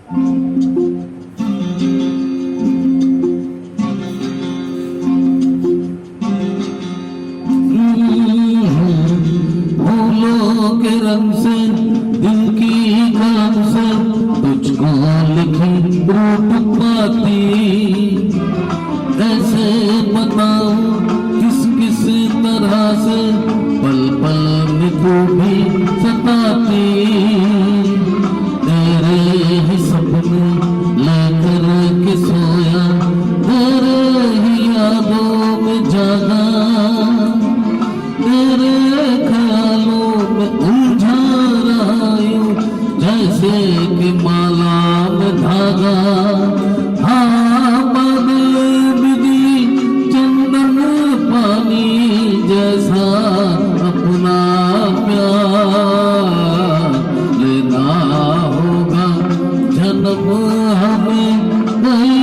फूलों के रंग से दिल की कलम से तुझको लिखी रूप पाती, ऐसे बताऊं किस किस तरह से पल पल में तू भी सताती। तेरे ही सपने लेकर के सोया, तेरे ही यादों में जागा, तेरे ख्यालों में उलझा रहा यूं जैसे कि माला में धागा। हाँ बादल बिजली चंदन पानी जैसा अपना प्यार लेना होगा जन्म हमें कई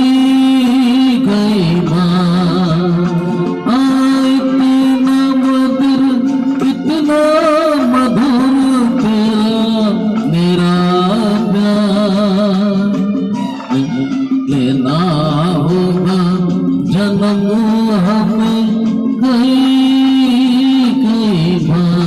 कई बार। इतना मधुर तेरा मेरा प्यार लेना होगा जन्म हमें कई कई बार।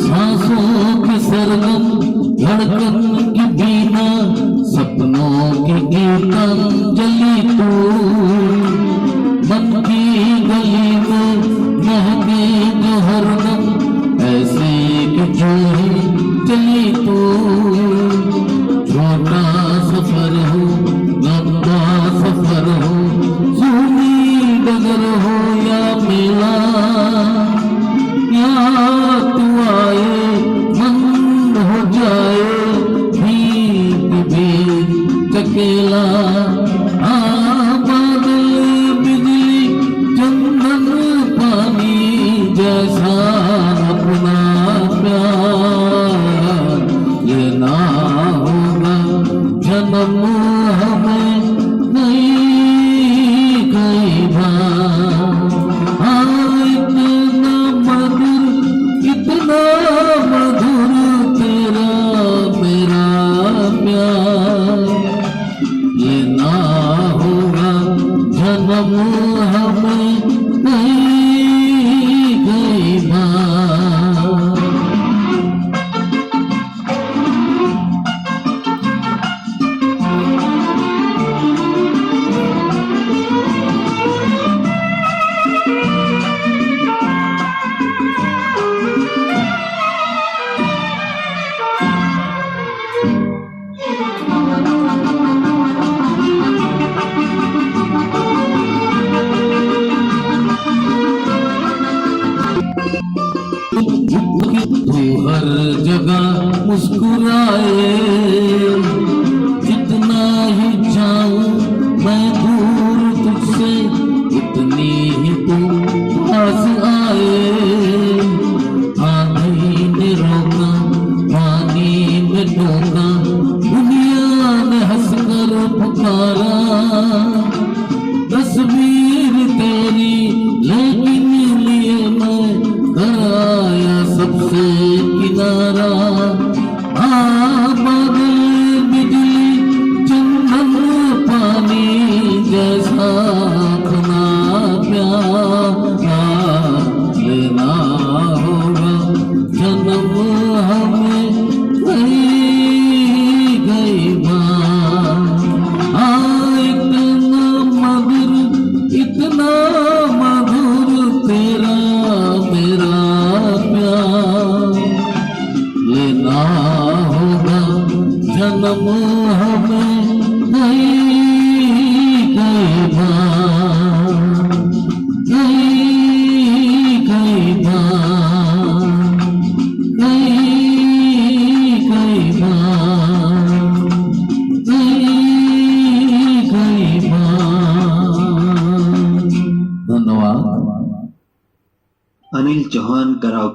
सांसों की सरगम धड़कन की बीना, सपनों की गीतांजलि तू, मन की गली में महके जो हरदम ऐसे कि जो ही चली तू। छोटा सफर हो लंबा सफर हो, सूनी डगर हो या मेला, यहाँ तू आए मन हो जाए भीग भीग चकेला। बादल बिजली चंदन पानी जैसा अपना प्यार लेना होगा जन्म हमें कई कई बार। इतना मधुर तेरा मेरा प्यार लेना होगा जन्म हमें कई कई बार। तू हर जगह मुस्कुराए, जितना ही जाऊं मैं दूर तुझसे उतनी ही तू पास आए। आंधी ने रोका पानी में डोका, दुनिया ने हंसकर पुकारा। तस्वीर तेरी लेकिन लिए मैं कराया सबसे किनारा। बादल बिजली चंदन पानी जैसा अपना प्यार लेना होगा जन्म हमें कई कई बार। इतना मधुर तेरा मेरा प्यार लेना होगा जन्म हमें कई कई बार, कई कई बार, कई कई बार, कई कई बार। धन्यवाद। अनिल चौहान कराव।